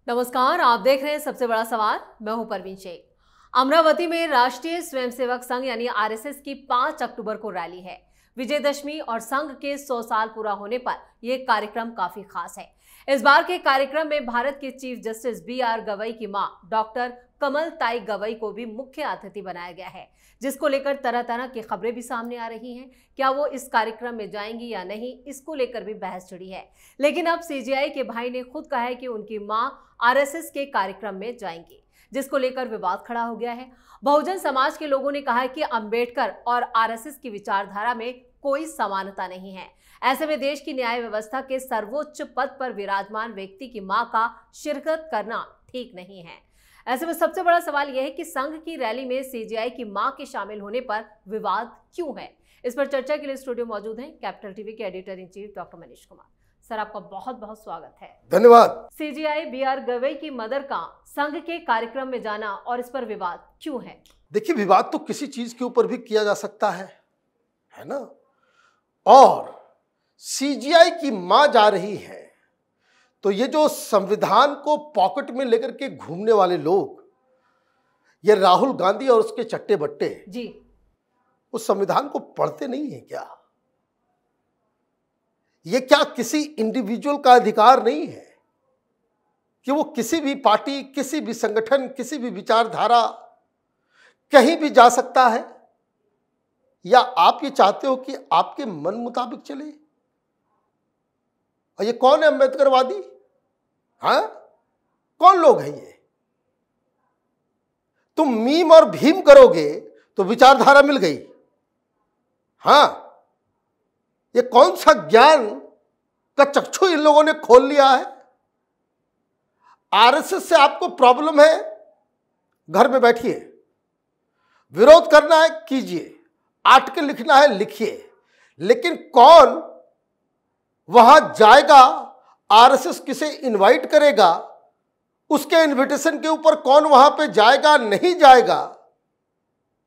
नमस्कार, आप देख रहे हैं सबसे बड़ा सवाल। मैं हूं परवीन शेख। अमरावती में राष्ट्रीय स्वयंसेवक संघ यानी आरएसएस की 5 अक्टूबर को रैली है। विजयदशमी और संघ के 100 साल पूरा होने पर यह कार्यक्रम काफी खास है। इस बार के कार्यक्रम में भारत के चीफ जस्टिस BR गवई की मां डॉक्टर कमल ताई गवई को भी मुख्य अतिथि बनाया गया है, जिसको लेकर तरह तरह की खबरें भी सामने आ रही हैं। क्या वो इस कार्यक्रम में जाएंगी या नहीं, इसको लेकर भी बहस छिड़ी है। लेकिन अब CJI के भाई ने खुद कहा है कि उनकी मां RSS के कार्यक्रम में जाएंगी, जिसको लेकर विवाद खड़ा हो गया है। बहुजन समाज के लोगों ने कहा है कि अंबेडकर और RSS की विचारधारा में कोई समानता नहीं है। ऐसे में देश की न्याय व्यवस्था के सर्वोच्च पद पर विराजमान व्यक्ति की मां का शिरकत करना ठीक नहीं है। ऐसे में सबसे बड़ा सवाल यह है कि संघ की रैली में CJI की मां के शामिल होने पर विवाद क्यों है। इस पर चर्चा के लिए स्टूडियो मौजूद हैं कैपिटल टीवी के editor in chief doctor Manish Kumar. Sir, आपका बहुत बहुत स्वागत है। धन्यवाद। CJI BR गवई की मदर का संघ के कार्यक्रम में जाना और इस पर विवाद क्यों है? देखिए, विवाद तो किसी चीज के ऊपर भी किया जा सकता है ना। और CJI की मां जा रही है तो ये जो संविधान को पॉकेट में लेकर के घूमने वाले लोग, ये राहुल गांधी और उसके चट्टे बट्टे जी, उस संविधान को पढ़ते नहीं है क्या? ये क्या किसी इंडिविजुअल का अधिकार नहीं है कि वो किसी भी पार्टी, किसी भी संगठन, किसी भी विचारधारा कहीं भी जा सकता है? या आप ये चाहते हो कि आपके मन मुताबिक चले? और ये कौन है अम्बेडकरवादी? हाँ, कौन लोग हैं ये? तुम मीम और भीम करोगे तो विचारधारा मिल गई। हाँ, ये कौन सा ज्ञान का चक्षु इन लोगों ने खोल लिया है? RSS से आपको प्रॉब्लम है, घर में बैठिए, विरोध करना है कीजिए, आर्टिकल लिखना है लिखिए, लेकिन कौन वहां जाएगा, RSS किसे इनवाइट करेगा, उसके इनविटेशन के ऊपर कौन वहां पे जाएगा नहीं जाएगा,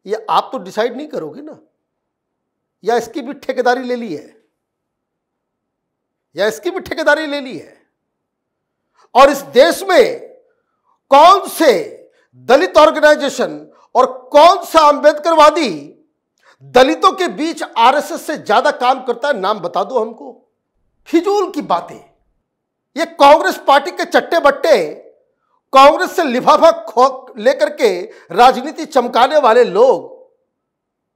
ये आप तो डिसाइड नहीं करोगे ना। या इसकी भी ठेकेदारी ले ली है, और इस देश में कौन से दलित ऑर्गेनाइजेशन और कौन सा अंबेडकरवादी दलितों के बीच RSS से ज्यादा काम करता है? नाम बता दो हमको। फिजूल की बातें। ये कांग्रेस पार्टी के चट्टे बट्टे, कांग्रेस से लिफाफा लेकर के राजनीति चमकाने वाले लोग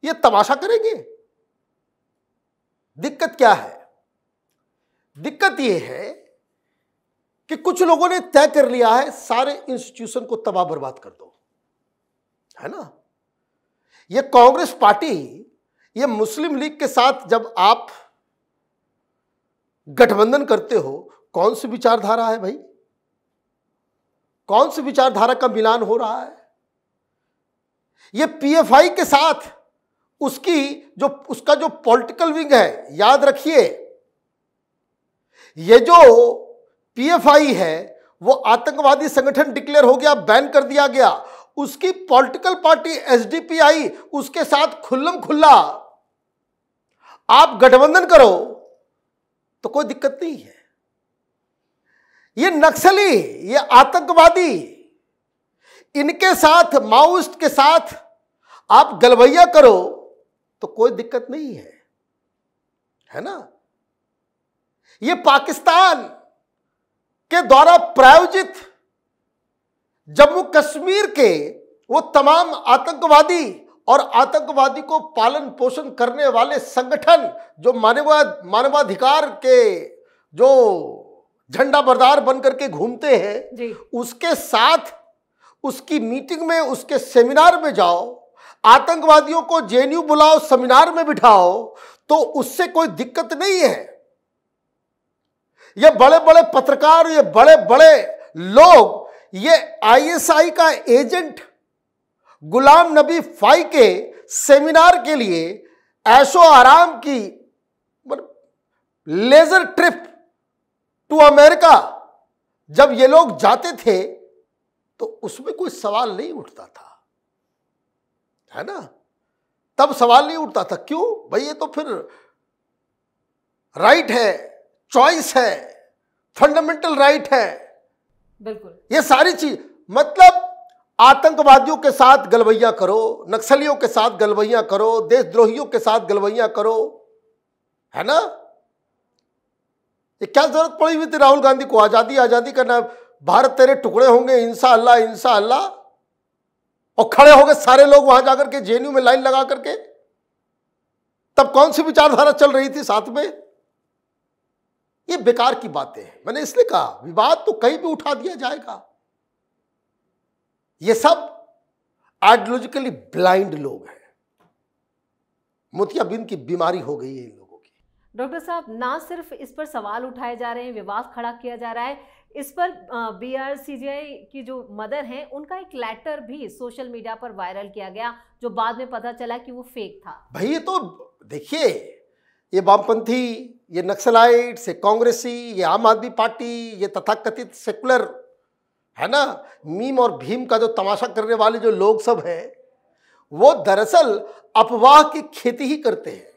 ये तमाशा करेंगे। दिक्कत क्या है? दिक्कत यह है कि कुछ लोगों ने तय कर लिया है सारे इंस्टीट्यूशन को तबाह बर्बाद कर दो, है ना। ये कांग्रेस पार्टी, ये मुस्लिम लीग के साथ जब आप गठबंधन करते हो, कौन सी विचारधारा है भाई? कौन सी विचारधारा का मिलान हो रहा है? ये PFI के साथ उसका जो पॉलिटिकल विंग है, याद रखिए, ये जो PFI है वो आतंकवादी संगठन डिक्लेयर हो गया, बैन कर दिया गया। उसकी पॉलिटिकल पार्टी SDPI उसके साथ खुल्लम खुल्ला आप गठबंधन करो तो कोई दिक्कत नहीं है। ये नक्सली, ये आतंकवादी, इनके साथ, माओइस्ट के साथ आप गलवैया करो तो कोई दिक्कत नहीं है ना। ये पाकिस्तान के द्वारा प्रायोजित जम्मू कश्मीर के वो तमाम आतंकवादी और आतंकवादी को पालन पोषण करने वाले संगठन जो मानवाधिकार के जो झंडा बरदार बनकर के घूमते हैं, उसके साथ उसकी मीटिंग में, उसके सेमिनार में जाओ, आतंकवादियों को JNU बुलाओ, सेमिनार में बिठाओ, तो उससे कोई दिक्कत नहीं है। ये बड़े बड़े पत्रकार, ये बड़े बड़े लोग, ये ISI का एजेंट गुलाम नबी फाई के सेमिनार के लिए ऐशो आराम की लेजर ट्रिप टू अमेरिका जब ये लोग जाते थे तो उसमें कोई सवाल नहीं उठता था, है ना। तब सवाल नहीं उठता था। क्यों भाई? ये तो फिर राइट है, चॉइस है, फंडामेंटल राइट है। बिल्कुल। ये सारी चीज मतलब आतंकवादियों के साथ गलबैया करो, नक्सलियों के साथ गलबैया करो, देशद्रोहियों के साथ गलबैया करो, है ना। ये क्या जरूरत पड़ी हुई थी राहुल गांधी को? आजादी आजादी करना, भारत तेरे टुकड़े होंगे इंशाअल्लाह इंशाअल्लाह, और खड़े हो गए सारे लोग वहां जाकर के जेएनयू में लाइन लगा करके। तब कौन सी विचारधारा चल रही थी साथ में? ये बेकार की बातें हैं। मैंने इसलिए कहा विवाद तो कहीं भी उठा दिया जाएगा। ये सब आइडियोलॉजिकली ब्लाइंड लोग हैं। मोतियाबिंद की बीमारी हो गई है इन लोगों की। डॉक्टर साहब, ना सिर्फ इस पर सवाल उठाए जा रहे हैं, विवाद खड़ा किया जा रहा है, इस पर BRCGI की जो मदर हैं उनका एक लेटर भी सोशल मीडिया पर वायरल किया गया, जो बाद में पता चला कि वो फेक था। भाई ये तो देखिए, ये वामपंथी, ये नक्सलाइट्स, ये कांग्रेसी, ये आम आदमी पार्टी, ये तथाकथित सेकुलर, है ना, मीम और भीम का जो तमाशा करने वाले जो लोग सब हैं, वो दरअसल अफवाह की खेती ही करते हैं।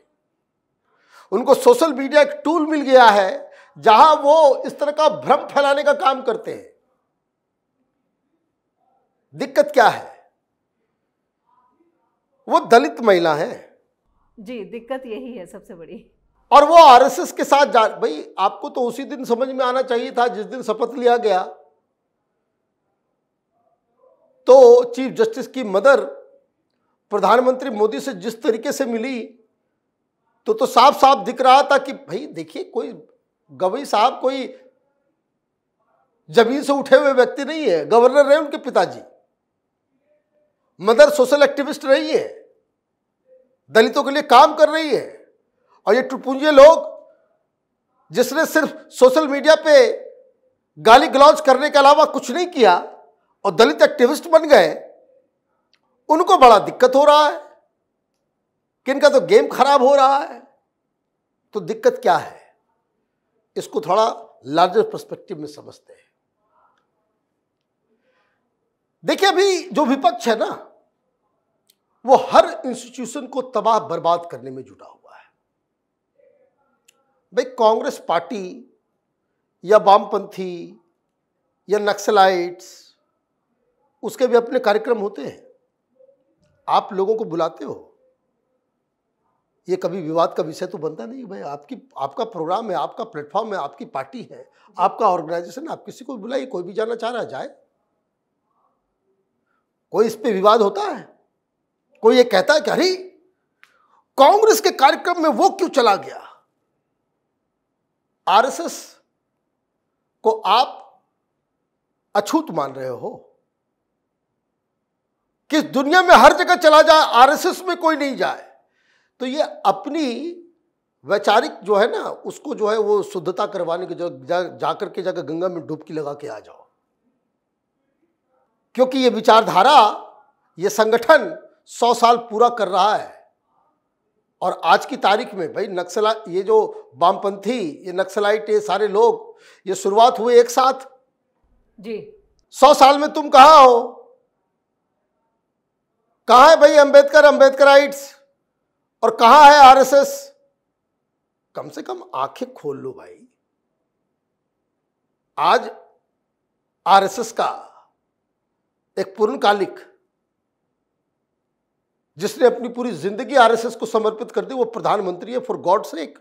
उनको सोशल मीडिया एक टूल मिल गया है जहां वो इस तरह का भ्रम फैलाने का काम करते हैं। दिक्कत क्या है? वो दलित महिला है जी, दिक्कत यही है सबसे बड़ी। और वो आरएसएस के साथ जा, भाई आपको तो उसी दिन समझ में आना चाहिए था जिस दिन शपथ लिया गया। तो चीफ जस्टिस की मदर प्रधानमंत्री मोदी से जिस तरीके से मिली, तो साफ साफ दिख रहा था कि भाई देखिए, कोई गवई साहब कोई जमीन से उठे हुए व्यक्ति नहीं है। गवर्नर रहे उनके पिताजी, मदर सोशल एक्टिविस्ट रही है, दलितों के लिए काम कर रही है। और ये टुपुंजे लोग जिसने सिर्फ सोशल मीडिया पे गाली गलौज करने के अलावा कुछ नहीं किया और दलित एक्टिविस्ट बन गए, उनको बड़ा दिक्कत हो रहा है कि इनका तो गेम खराब हो रहा है। तो दिक्कत क्या है, इसको थोड़ा लार्जर पर्सपेक्टिव में समझते हैं। देखिए, अभी जो विपक्ष है ना, वो हर इंस्टीट्यूशन को तबाह बर्बाद करने में जुटा हुआ है। भाई कांग्रेस पार्टी या वामपंथी या नक्सलाइट्स, उसके भी अपने कार्यक्रम होते हैं। आप लोगों को बुलाते हो, ये कभी विवाद का विषय तो बनता नहीं। भाई आपका प्रोग्राम है, आपका प्लेटफॉर्म है, आपकी पार्टी है, आपका ऑर्गेनाइजेशन है, आप किसी को बुलाइए, कोई भी जाना चाह रहा है जाए। कोई इस पे विवाद होता है? कोई ये कहता है कि अरे कांग्रेस के कार्यक्रम में वो क्यों चला गया? आरएसएस को आप अछूत मान रहे हो कि दुनिया में हर जगह चला जाए, आरएसएस में कोई नहीं जाए। तो ये अपनी वैचारिक जो है ना, उसको जो है वो शुद्धता करवाने की जो जाकर के जगह गंगा में डुबकी लगा के आ जाओ। क्योंकि ये विचारधारा, ये संगठन 100 साल पूरा कर रहा है। और आज की तारीख में भाई नक्सला, ये जो वामपंथी, ये नक्सलाइट, ये सारे लोग, ये शुरुआत हुए एक साथ जी। 100 साल में तुम कहां हो? कहां है भाई अम्बेडकराइट्स, और कहां है आरएसएस? कम से कम आंखें खोल लो भाई। आज आरएसएस का एक पूर्णकालिक, जिसने अपनी पूरी जिंदगी आरएसएस को समर्पित कर दी, वो प्रधानमंत्री है। फॉर गॉड सेक,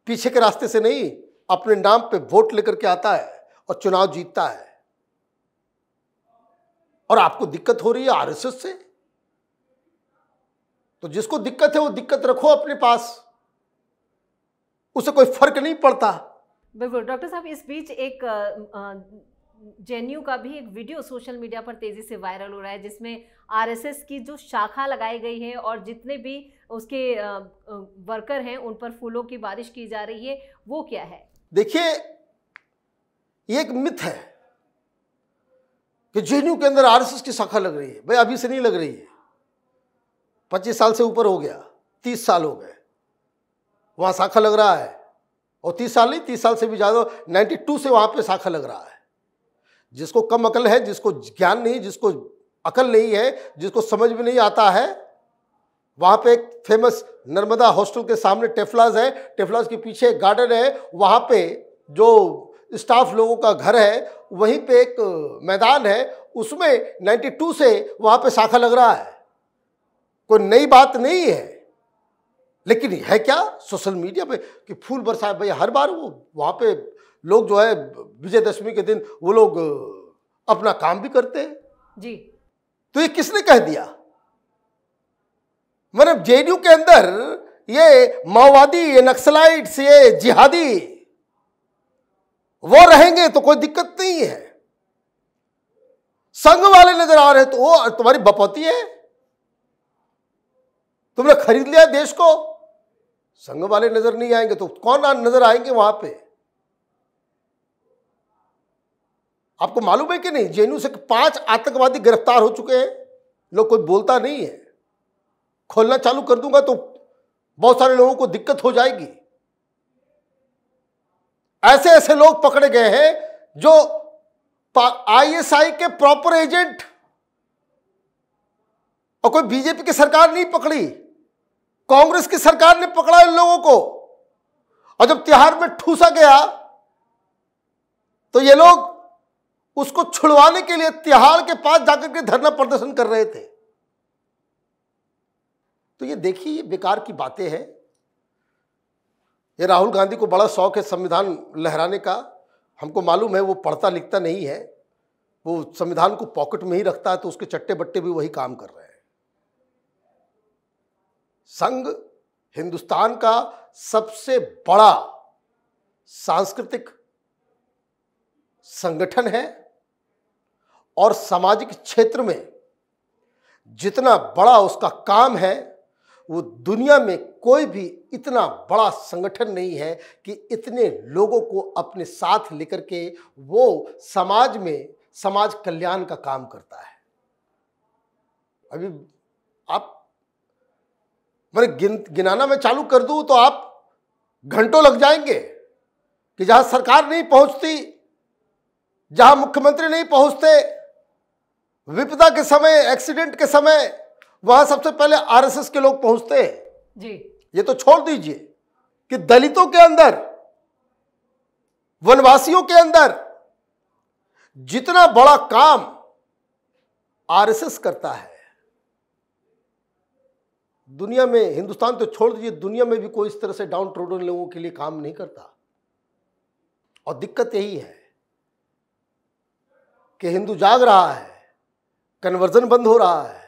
पीछे के रास्ते से नहीं, अपने नाम पे वोट लेकर के आता है और चुनाव जीतता है। और आपको दिक्कत हो रही है आरएसएस से? तो जिसको दिक्कत है वो दिक्कत रखो अपने पास, उसे कोई फर्क नहीं पड़ता। बिल्कुल। डॉक्टर साहब, इस बीच एक जेएनयू का भी एक वीडियो सोशल मीडिया पर तेजी से वायरल हो रहा है, जिसमें आरएसएस की जो शाखा लगाई गई है और जितने भी उसके वर्कर हैं उन पर फूलों की बारिश की जा रही है, वो क्या है? देखिए, ये एक मिथ है कि जेएनयू के अंदर आरएसएस की शाखा लग रही है। भाई अभी से नहीं लग रही है, 25 साल से ऊपर हो गया, 30 साल हो गए वहां शाखा लग रहा है। और 30 साल नहीं, 30 साल से भी ज्यादा, 92 से वहां पे शाखा लग रहा है। जिसको कम अकल है, जिसको ज्ञान नहीं, जिसको अकल नहीं है, जिसको समझ में नहीं आता है, वहां पे एक फेमस नर्मदा हॉस्टल के सामने टेफ्लाज है, टेफ्लाज के पीछे एक गार्डन है, वहां पे जो स्टाफ लोगों का घर है, वहीं पे एक मैदान है, उसमें 92 से वहां पे शाखा लग रहा है। कोई नई बात नहीं है, लेकिन है क्या सोशल मीडिया पे कि फूल बरसाए। भाई हर बार वो वहां पे लोग जो है विजयदशमी के दिन वो लोग अपना काम भी करते हैं जी। तो ये किसने कह दिया? मतलब जेएनयू के अंदर ये माओवादी, ये नक्सलाइट्स, ये जिहादी वो रहेंगे तो कोई दिक्कत नहीं है। संघ वाले नजर आ रहे तो वो तुम्हारी बपौती है, तुमने खरीद लिया देश को। संघ वाले नजर नहीं आएंगे तो कौन नजर आएंगे वहां पे? आपको मालूम है कि नहीं, जेएनयू से 5 आतंकवादी गिरफ्तार हो चुके हैं। लोग कोई बोलता नहीं है। खोलना चालू कर दूंगा तो बहुत सारे लोगों को दिक्कत हो जाएगी। ऐसे ऐसे लोग पकड़े गए हैं जो आईएसआई के प्रॉपर एजेंट, और कोई बीजेपी की सरकार नहीं पकड़ी, कांग्रेस की सरकार ने पकड़ा इन लोगों को। और जब तिहाड़ में ठूसा गया तो ये लोग उसको छुड़वाने के लिए तिहाड़ के पास जाकर के धरना प्रदर्शन कर रहे थे। तो ये देखिए, ये बेकार की बातें हैं। ये राहुल गांधी को बड़ा शौक है संविधान लहराने का। हमको मालूम है वो पढ़ता लिखता नहीं है, वो संविधान को पॉकेट में ही रखता है, तो उसके चट्टे बट्टे भी वही काम कर रहे हैं। संघ हिंदुस्तान का सबसे बड़ा सांस्कृतिक संगठन है और सामाजिक क्षेत्र में जितना बड़ा उसका काम है, वो दुनिया में कोई भी इतना बड़ा संगठन नहीं है कि इतने लोगों को अपने साथ लेकर के वो समाज में समाज कल्याण का काम करता है। अभी आप मैंने गिनाना मैं चालू कर दूं तो आप घंटों लग जाएंगे कि जहां सरकार नहीं पहुंचती, जहां मुख्यमंत्री नहीं पहुंचते, विपदा के समय, एक्सीडेंट के समय वहां सबसे पहले आरएसएस के लोग पहुंचते हैं जी। ये तो छोड़ दीजिए कि दलितों के अंदर, वनवासियों के अंदर जितना बड़ा काम आरएसएस करता है, दुनिया में, हिंदुस्तान तो छोड़ दीजिए, दुनिया में भी कोई इस तरह से डाउन ट्रोडन लोगों के लिए काम नहीं करता। और दिक्कत यही है कि हिंदू जाग रहा है, कन्वर्जन बंद हो रहा है,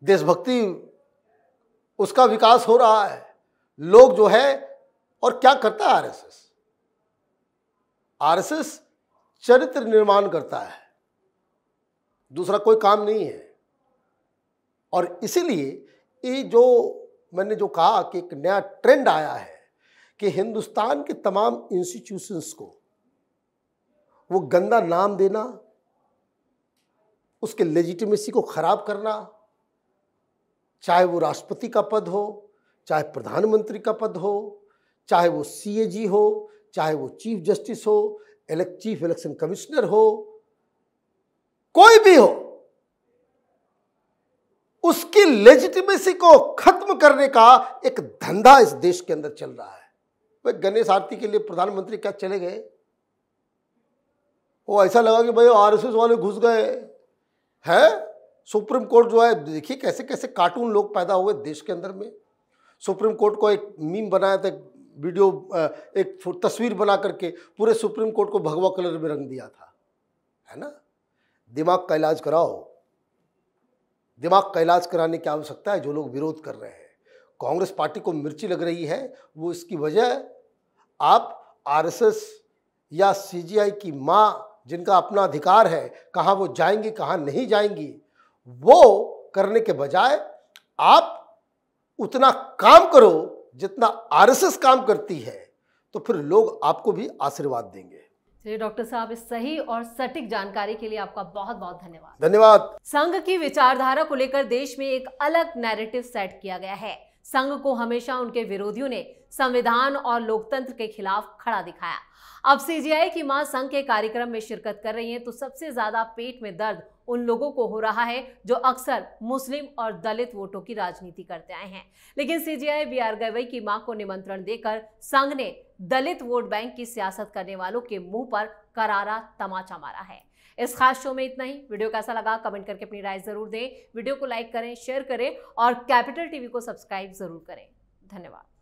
देशभक्ति उसका विकास हो रहा है, लोग जो है, और क्या करता है आरएसएस? आरएसएस चरित्र निर्माण करता है, दूसरा कोई काम नहीं है। और इसीलिए ये जो मैंने जो कहा कि एक नया ट्रेंड आया है कि हिंदुस्तान के तमाम इंस्टीट्यूशंस को वो गंदा नाम देना, उसके लेजिटिमेसी को खराब करना, चाहे वो राष्ट्रपति का पद हो, चाहे प्रधानमंत्री का पद हो, चाहे वो सीएजी हो, चाहे वो चीफ जस्टिस हो, चीफ इलेक्शन कमिश्नर हो, कोई भी हो, उसकी लेजिटिमेसी को खत्म करने का एक धंधा इस देश के अंदर चल रहा है। भाई गणेश आरती के लिए प्रधानमंत्री क्या चले गए? वो ऐसा लगा कि भाई आरएसएस वाले घुस गए हैं। सुप्रीम कोर्ट जो है, देखिए कैसे कैसे कार्टून लोग पैदा हुए देश के अंदर में। सुप्रीम कोर्ट को एक मीम बनाया था, वीडियो, एक तस्वीर बना करके पूरे सुप्रीम कोर्ट को भगवा कलर में रंग दिया था, है ना। दिमाग का इलाज कराओ। दिमाग का इलाज कराने की आवश्यकता है। जो लोग विरोध कर रहे हैं, कांग्रेस पार्टी को मिर्ची लग रही है, वो इसकी वजह आप आरएसएस या सीजीआई की माँ, जिनका अपना अधिकार है, कहाँ वो जाएंगी कहाँ नहीं जाएंगी, वो करने के बजाय आप उतना काम करो जितना आरएसएस काम करती है, तो फिर लोग आपको भी आशीर्वाद देंगे। चलिए डॉक्टर साहब, इस सही और सटीक जानकारी के लिए आपका बहुत बहुत धन्यवाद। धन्यवाद। संघ की विचारधारा को लेकर देश में एक अलग नैरेटिव सेट किया गया है। संघ को हमेशा उनके विरोधियों ने संविधान और लोकतंत्र के खिलाफ खड़ा दिखाया। अब सीजीआई की मां संघ के कार्यक्रम में शिरकत कर रही हैं तो सबसे ज्यादा पेट में दर्द उन लोगों को हो रहा है जो अक्सर मुस्लिम और दलित वोटों की राजनीति करते आए हैं। लेकिन सीजेआई बीआर गवई की मां को निमंत्रण देकर संघ ने दलित वोट बैंक की सियासत करने वालों के मुंह पर करारा तमाचा मारा है। इस खास शो में इतना ही। वीडियो कैसा लगा कमेंट करके अपनी राय जरूर दें। वीडियो को लाइक करें, शेयर करें और कैपिटल टीवी को सब्सक्राइब जरूर करें। धन्यवाद।